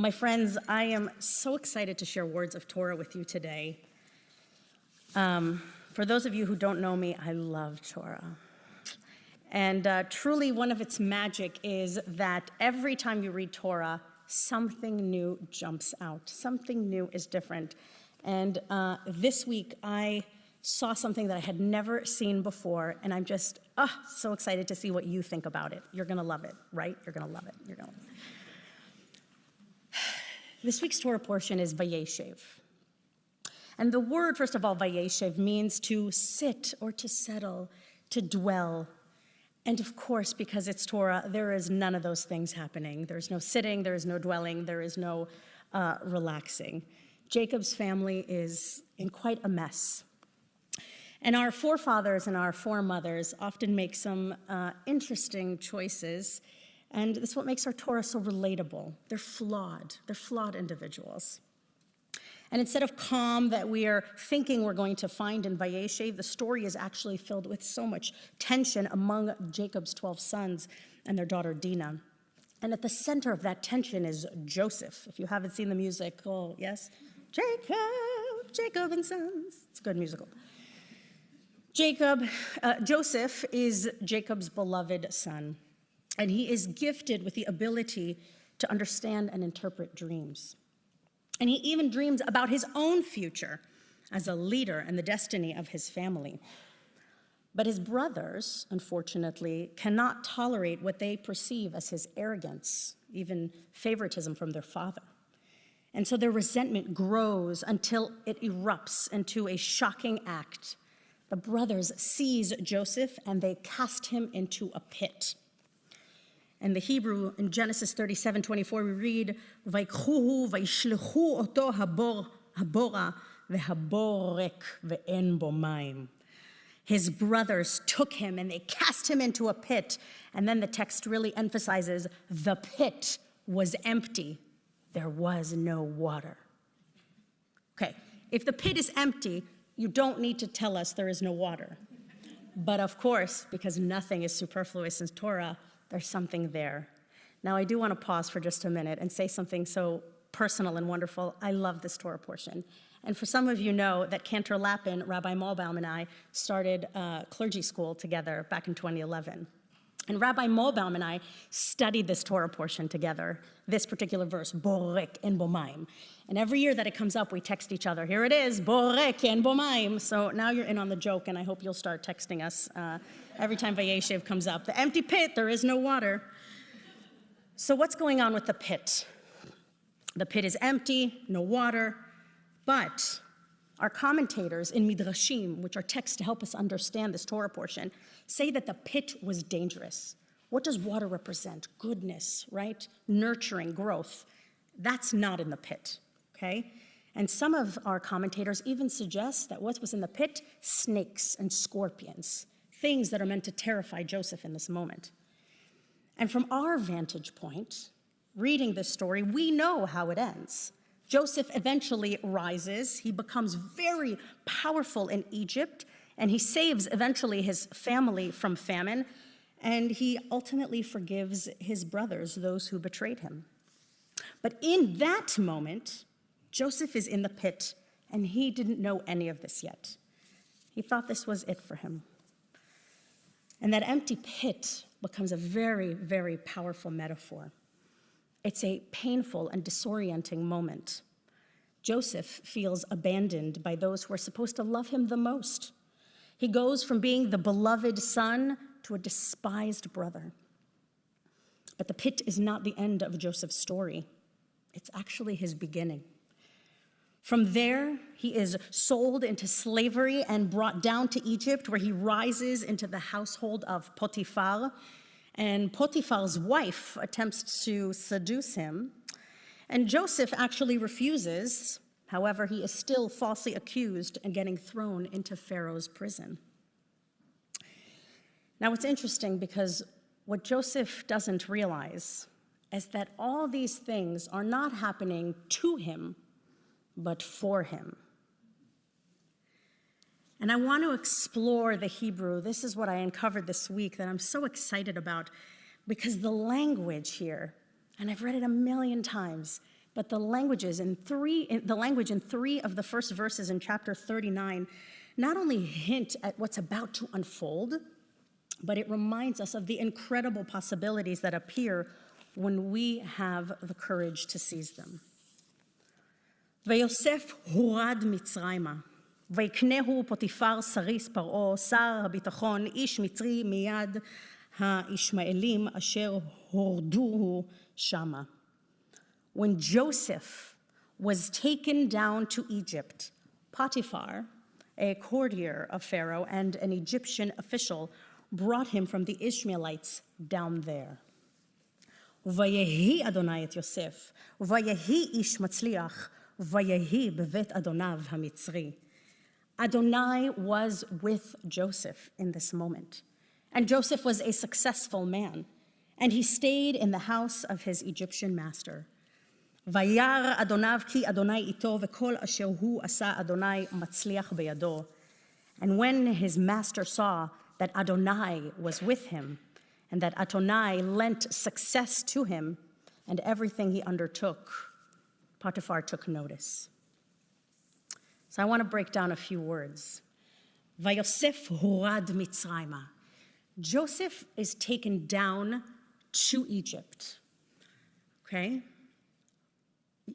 My friends, I am so excited to share words of Torah with you today. For those of you who don't know me, I love Torah. And truly one of its magic is that every time you read Torah, something new jumps out. Something new is different. And this week, I saw something that I had never seen before, and I'm just so excited to see what you think about it. You're going to love it, right? You're going to love it. You're going to love it. This week's Torah portion is Vayeshev. And the word, first of all, Vayeshev, means to sit or to settle, to dwell. And of course, because it's Torah, there is none of those things happening. There is no sitting, there is no dwelling, there is no relaxing. Jacob's family is in quite a mess. And our forefathers and our foremothers often make some interesting choices. And that's what makes our Torah so relatable. They're flawed individuals. And instead of calm that we are thinking we're going to find in Vayeshev, the story is actually filled with so much tension among Jacob's 12 sons and their daughter Dinah. And at the center of that tension is Joseph. If you haven't seen the musical, yes? Jacob and Sons. It's a good musical. Joseph is Jacob's beloved son. And he is gifted with the ability to understand and interpret dreams. And he even dreams about his own future as a leader and the destiny of his family. But his brothers, unfortunately, cannot tolerate what they perceive as his arrogance, even favoritism from their father. And so their resentment grows until it erupts into a shocking act. The brothers seize Joseph and they cast him into a pit. In the Hebrew, in Genesis 37:24, we read, "Vayikchuhu vayishlechu oto habora vehabor rik ve'en bo mayim." His brothers took him and they cast him into a pit. And then the text really emphasizes the pit was empty. There was no water. Okay, if the pit is empty, you don't need to tell us there is no water. But of course, because nothing is superfluous in Torah, there's something there. Now, I do want to pause for just a minute and say something so personal and wonderful. I love this Torah portion. And for some of you know that Cantor Lappin, Rabbi Malbaum, and I started clergy school together back in 2011. And Rabbi Malbaum and I studied this Torah portion together, this particular verse, Borek en Bomaim. And every year that it comes up, we text each other, here it is, Borek en Bomaim. So now you're in on the joke, and I hope you'll start texting us every time Vayeshev comes up. The empty pit, there is no water. So what's going on with the pit? The pit is empty, no water, but our commentators in Midrashim, which are texts to help us understand this Torah portion, say that the pit was dangerous. What does water represent? Goodness, right? Nurturing, growth. That's not in the pit, okay? And some of our commentators even suggest that what was in the pit, snakes and scorpions, things that are meant to terrify Joseph in this moment. And from our vantage point, reading this story, we know how it ends. Joseph eventually rises. He becomes very powerful in Egypt, and he saves eventually his family from famine, and he ultimately forgives his brothers, those who betrayed him. But in that moment, Joseph is in the pit, and he didn't know any of this yet. He thought this was it for him. And that empty pit becomes a very, very powerful metaphor. It's a painful and disorienting moment. Joseph feels abandoned by those who are supposed to love him the most. He goes from being the beloved son to a despised brother. But the pit is not the end of Joseph's story. It's actually his beginning. From there, he is sold into slavery and brought down to Egypt, where he rises into the household of Potiphar. And Potiphar's wife attempts to seduce him. And Joseph actually refuses. However, he is still falsely accused and getting thrown into Pharaoh's prison. Now, it's interesting because what Joseph doesn't realize is that all these things are not happening to him, but for him. And I want to explore the Hebrew. This is what I uncovered this week that I'm so excited about, because the language here, and I've read it a million times, But the language in three of the first verses in chapter 39 not only hint at what's about to unfold, but it reminds us of the incredible possibilities that appear when we have the courage to seize them. ויוסף הורד מצרימה, ויקנהו פוטיפר סריס פרעה, שר הביטחון, איש מצרי מיד הישמעאלים אשר הורדוהו שמה. When Joseph was taken down to Egypt, Potiphar, a courtier of Pharaoh and an Egyptian official, brought him from the Ishmaelites down there. ויהי אדוני את יוסף, ויהי איש מצליח, ויהי בבית אדוניו המצרי. Adonai was with Joseph in this moment. And Joseph was a successful man, and he stayed in the house of his Egyptian master. וירא אדוניו כי אדוני איתו, וכל אשר הוא עשה אדוני מצליח בידו. And when his master saw that Adonai was with him, and that Adonai lent success to him, and everything he undertook, Potiphar took notice. So I want to break down a few words. Vayosef horad mitzrayma. Joseph is taken down to Egypt. Okay?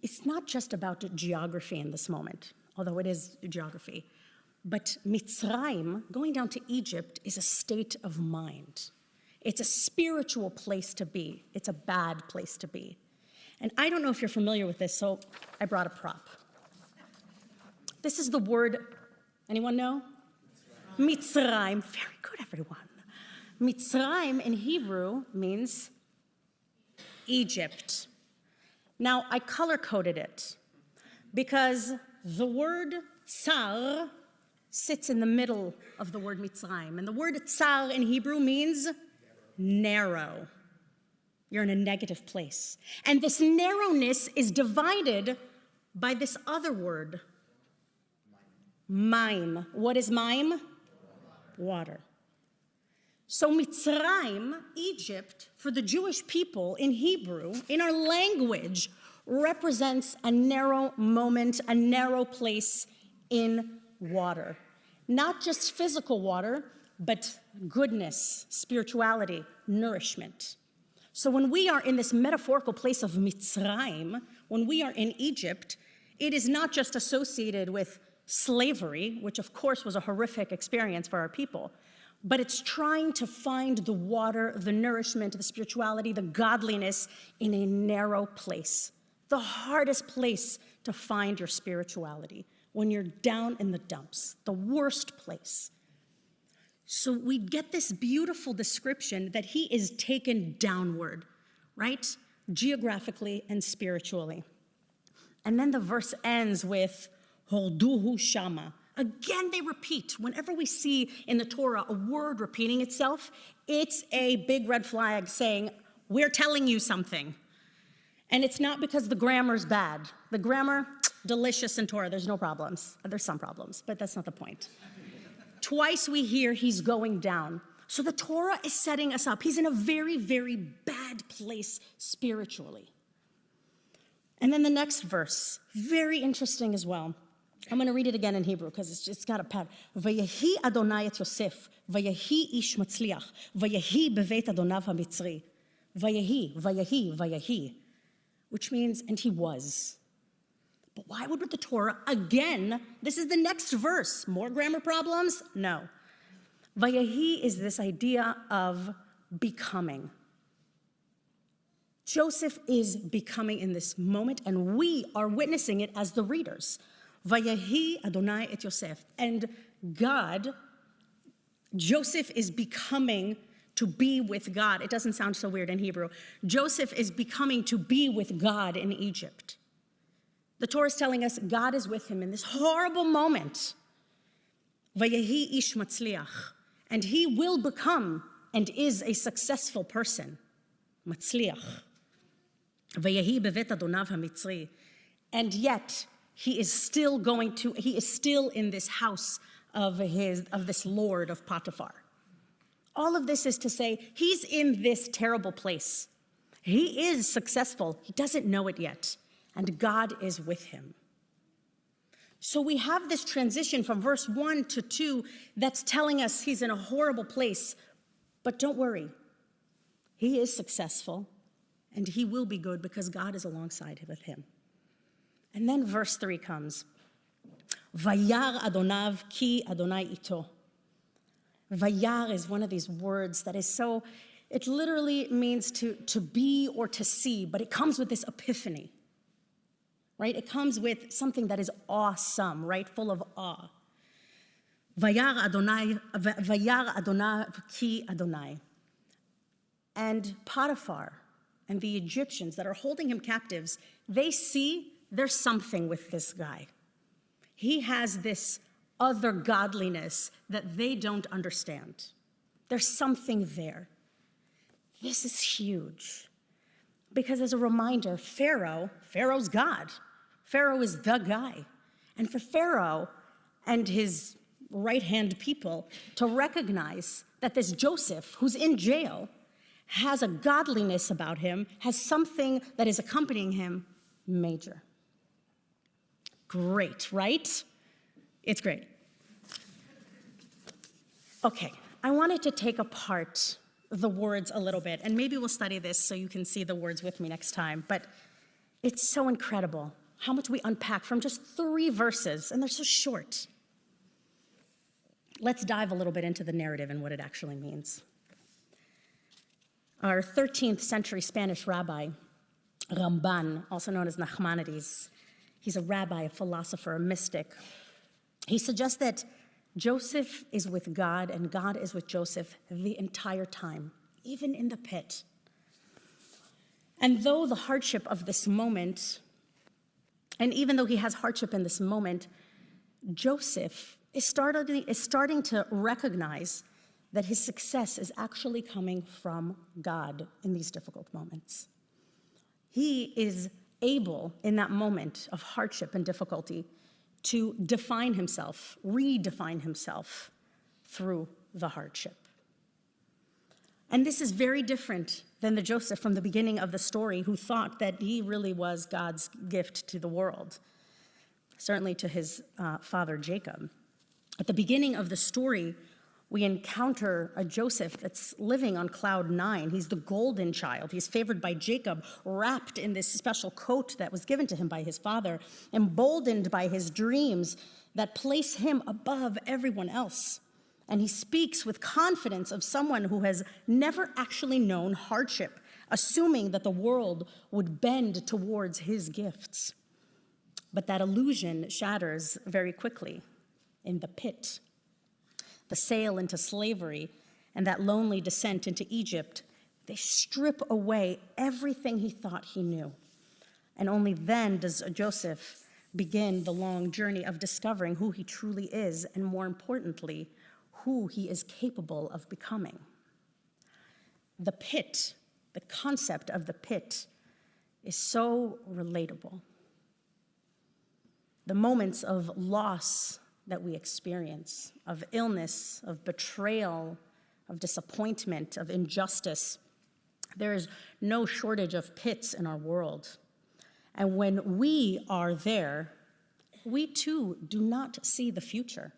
It's not just about geography in this moment, although it is geography. But Mitzrayim, going down to Egypt, is a state of mind. It's a spiritual place to be. It's a bad place to be. And I don't know if you're familiar with this, so I brought a prop. This is the word, anyone know? Mitzrayim. Very good, everyone. Mitzrayim in Hebrew means Egypt. Now, I color-coded it because the word tsar sits in the middle of the word Mitzrayim. And the word tsar in Hebrew means narrow. You're in a negative place. And this narrowness is divided by this other word, maim. What is maim? Water. So Mitzrayim, Egypt, for the Jewish people in Hebrew, in our language, represents a narrow moment, a narrow place in water. Not just physical water, but goodness, spirituality, nourishment. So when we are in this metaphorical place of Mitzrayim, when we are in Egypt, it is not just associated with slavery, which of course was a horrific experience for our people, but it's trying to find the water, the nourishment, the spirituality, the godliness in a narrow place. The hardest place to find your spirituality, when you're down in the dumps, the worst place. So we get this beautiful description that he is taken downward, right? Geographically and spiritually. And then the verse ends with, Holduhu shama. Again, they repeat. Whenever we see in the Torah a word repeating itself, it's a big red flag saying, we're telling you something. And it's not because the grammar's bad. The grammar, delicious in Torah, there's no problems. There's some problems, but that's not the point. Twice we hear he's going down. So the Torah is setting us up. He's in a very, very bad place spiritually. And then the next verse, very interesting as well. I'm going to read it again in Hebrew because it's got a pad. Vayehi Adonai et Yosef, vayehi ish matzliach, vayehi beveit Adonav hamitzri. Vayehi, vayehi, vayehi. Which means, and he was. But why would the Torah, again, this is the next verse. More grammar problems? No. Vayehi is this idea of becoming. Joseph is becoming in this moment, and we are witnessing it as the readers. Vayehi Adonai et Yosef. And God, Joseph is becoming to be with God. It doesn't sound so weird in Hebrew. Joseph is becoming to be with God in Egypt. The Torah is telling us God is with him in this horrible moment. Vayehi ish matzliach. And he will become and is a successful person. Matzliach. Vayehi bevet Adonav hamitzri. And yet, he is still in this house of this Lord of Potiphar. All of this is to say, he's in this terrible place. He is successful. He doesn't know it yet. and God is with him. So we have this transition from verse 1 to 2 that's telling us he's in a horrible place. But don't worry, he is successful and he will be good because God is alongside with him. And then verse 3 comes. Vayar Adonav ki Adonai ito. Vayar is one of these words that is so, it literally means to be or to see, but it comes with this epiphany. Right? It comes with something that is awesome, right? Full of awe. Vayar Adonai ki Adonai. And Potiphar and the Egyptians that are holding him captives, they see there's something with this guy. He has this other godliness that they don't understand. There's something there. This is huge. Because as a reminder, Pharaoh's God. Pharaoh is the guy. And for Pharaoh and his right-hand people to recognize that this Joseph, who's in jail, has a godliness about him, has something that is accompanying him, major. Great, right? It's great. Okay, I wanted to take apart the words a little bit, and maybe we'll study this so you can see the words with me next time, but it's so incredible how much we unpack from just 3 verses, and they're so short. Let's dive a little bit into the narrative and what it actually means. Our 13th century Spanish rabbi, Ramban, also known as Nachmanides, he's a rabbi, a philosopher, a mystic. He suggests that Joseph is with God and God is with Joseph the entire time, even in the pit. And though the hardship of this moment, and even though he has hardship in this moment, Joseph is starting to recognize that his success is actually coming from God in these difficult moments. He is able, in that moment of hardship and difficulty, to define himself, redefine himself through the hardship. And this is very different than the Joseph from the beginning of the story who thought that he really was God's gift to the world, certainly to his father Jacob. At the beginning of the story, we encounter a Joseph that's living on cloud 9. He's the golden child. He's favored by Jacob, wrapped in this special coat that was given to him by his father, emboldened by his dreams that place him above everyone else. And he speaks with confidence of someone who has never actually known hardship, assuming that the world would bend towards his gifts. But that illusion shatters very quickly in the pit. The sale into slavery and that lonely descent into Egypt, they strip away everything he thought he knew. And only then does Joseph begin the long journey of discovering who he truly is, and more importantly, who he is capable of becoming. The pit, the concept of the pit, is so relatable. The moments of loss that we experience, of illness, of betrayal, of disappointment, of injustice. There is no shortage of pits in our world. And when we are there, we too do not see the future.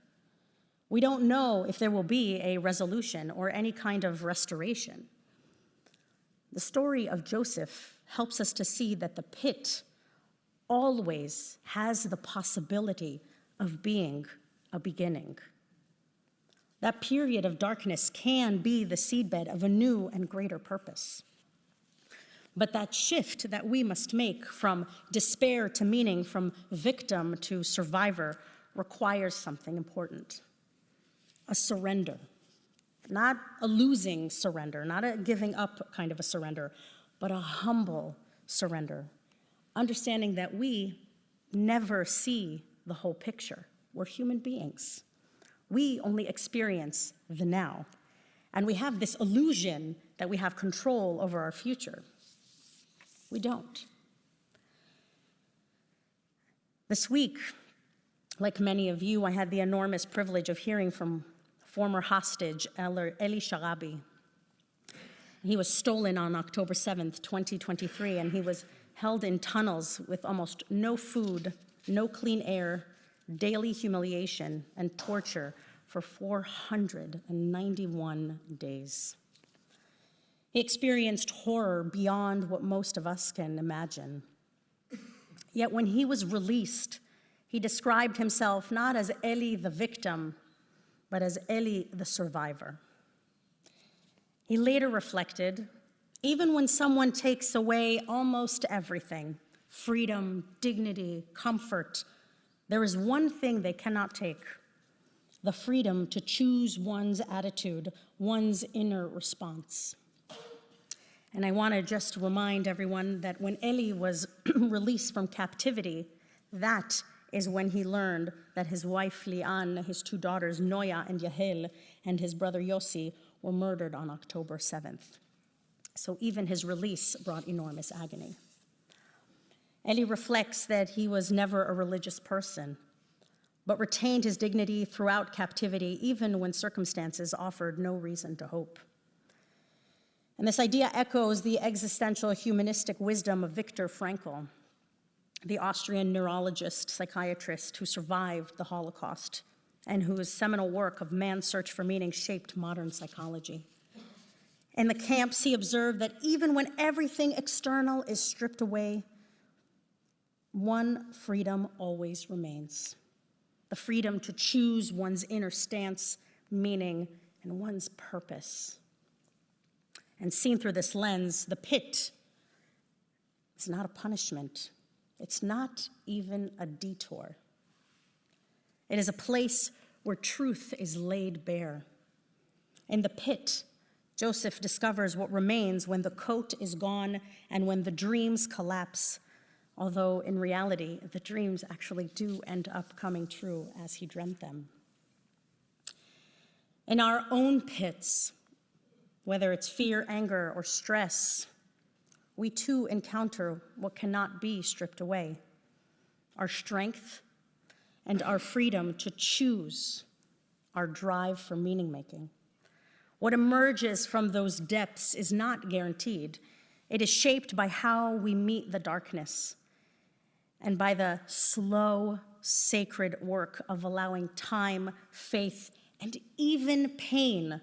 We don't know if there will be a resolution or any kind of restoration. The story of Joseph helps us to see that the pit always has the possibility of being a beginning. That period of darkness can be the seedbed of a new and greater purpose. But that shift that we must make from despair to meaning, from victim to survivor, requires something important. A surrender. Not a losing surrender, not a giving up kind of a surrender, but a humble surrender. Understanding that we never see the whole picture. We're human beings. We only experience the now. And we have this illusion that we have control over our future. We don't. This week, like many of you, I had the enormous privilege of hearing from former hostage Eli Sharabi. He was stolen on October 7th, 2023, and he was held in tunnels with almost no food, no clean air, daily humiliation and torture for 491 days. He experienced horror beyond what most of us can imagine. Yet when he was released, he described himself not as Eli the victim, but as Eli the survivor. He later reflected, even when someone takes away almost everything, freedom, dignity, comfort, there is one thing they cannot take: the freedom to choose one's attitude, one's inner response. And I want to just remind everyone that when Eli was released from captivity, that is when he learned that his wife Lian, his two daughters Noya and Yahel, and his brother Yossi were murdered on October 7th. So even his release brought enormous agony. Eli reflects that he was never a religious person, but retained his dignity throughout captivity, even when circumstances offered no reason to hope. And this idea echoes the existential humanistic wisdom of Viktor Frankl, the Austrian neurologist, psychiatrist who survived the Holocaust and whose seminal work of Man's Search for Meaning shaped modern psychology. In the camps, he observed that even when everything external is stripped away, one freedom always remains: the freedom to choose one's inner stance, meaning, and one's purpose. And seen through this lens, the pit is not a punishment. It's not even a detour. It is a place where truth is laid bare. In the pit, Joseph discovers what remains when the coat is gone and when the dreams collapse, although in reality, the dreams actually do end up coming true as he dreamt them. In our own pits, whether it's fear, anger, or stress, we too encounter what cannot be stripped away: our strength and our freedom to choose, our drive for meaning-making. What emerges from those depths is not guaranteed. It is shaped by how we meet the darkness and by the slow, sacred work of allowing time, faith, and even pain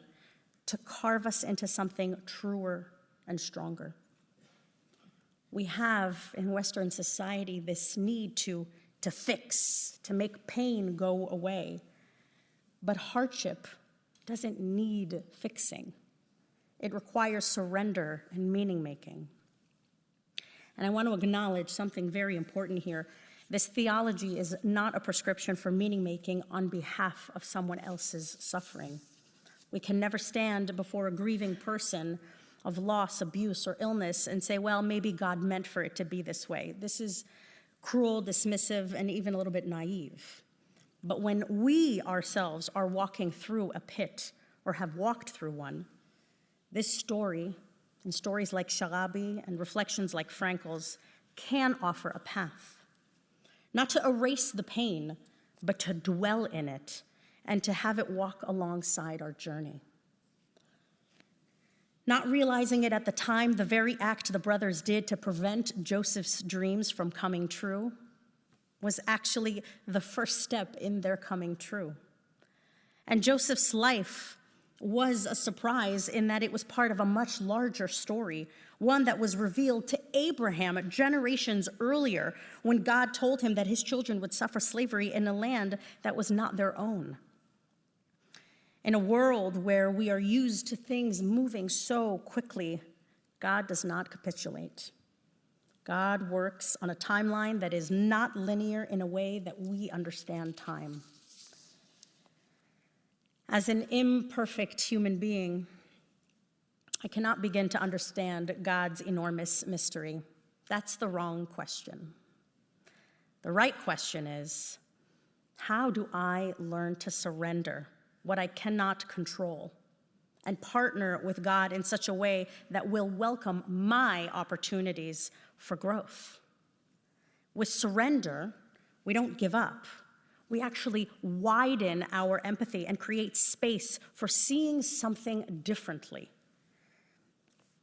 to carve us into something truer and stronger. We have in Western society this need to fix, to make pain go away. But hardship doesn't need fixing. It requires surrender and meaning-making. And I want to acknowledge something very important here. This theology is not a prescription for meaning-making on behalf of someone else's suffering. We can never stand before a grieving person of loss, abuse, or illness and say, well, maybe God meant for it to be this way. This is cruel, dismissive, and even a little bit naive. But when we ourselves are walking through a pit or have walked through one, this story, and stories like Sharabi and reflections like Frankl's, can offer a path. Not to erase the pain, but to dwell in it and to have it walk alongside our journey. Not realizing it at the time, the very act the brothers did to prevent Joseph's dreams from coming true was actually the first step in their coming true. And Joseph's life was a surprise in that it was part of a much larger story, one that was revealed to Abraham generations earlier when God told him that his children would suffer slavery in a land that was not their own. In a world where we are used to things moving so quickly, God does not capitulate. God works on a timeline that is not linear in a way that we understand time. As an imperfect human being, I cannot begin to understand God's enormous mystery. That's the wrong question. The right question is, how do I learn to surrender what I cannot control and partner with God in such a way that will welcome my opportunities for growth? With surrender, we don't give up. We actually widen our empathy and create space for seeing something differently.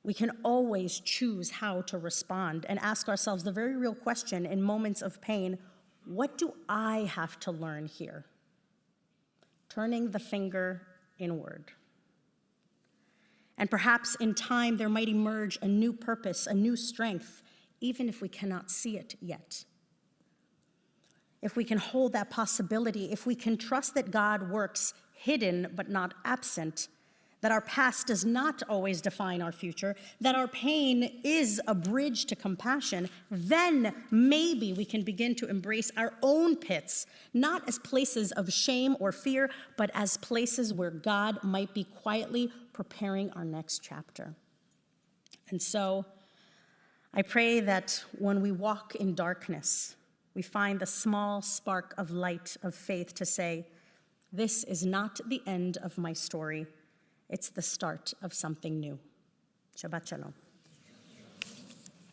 We can always choose how to respond and ask ourselves the very real question in moments of pain: what do I have to learn here? Turning the finger inward. And perhaps in time there might emerge a new purpose, a new strength, even if we cannot see it yet. If we can hold that possibility, if we can trust that God works hidden but not absent, that our past does not always define our future, that our pain is a bridge to compassion, then maybe we can begin to embrace our own pits, not as places of shame or fear, but as places where God might be quietly preparing our next chapter. And so I pray that when we walk in darkness, we find the small spark of light of faith to say, this is not the end of my story. It's the start of something new. Shabbat shalom.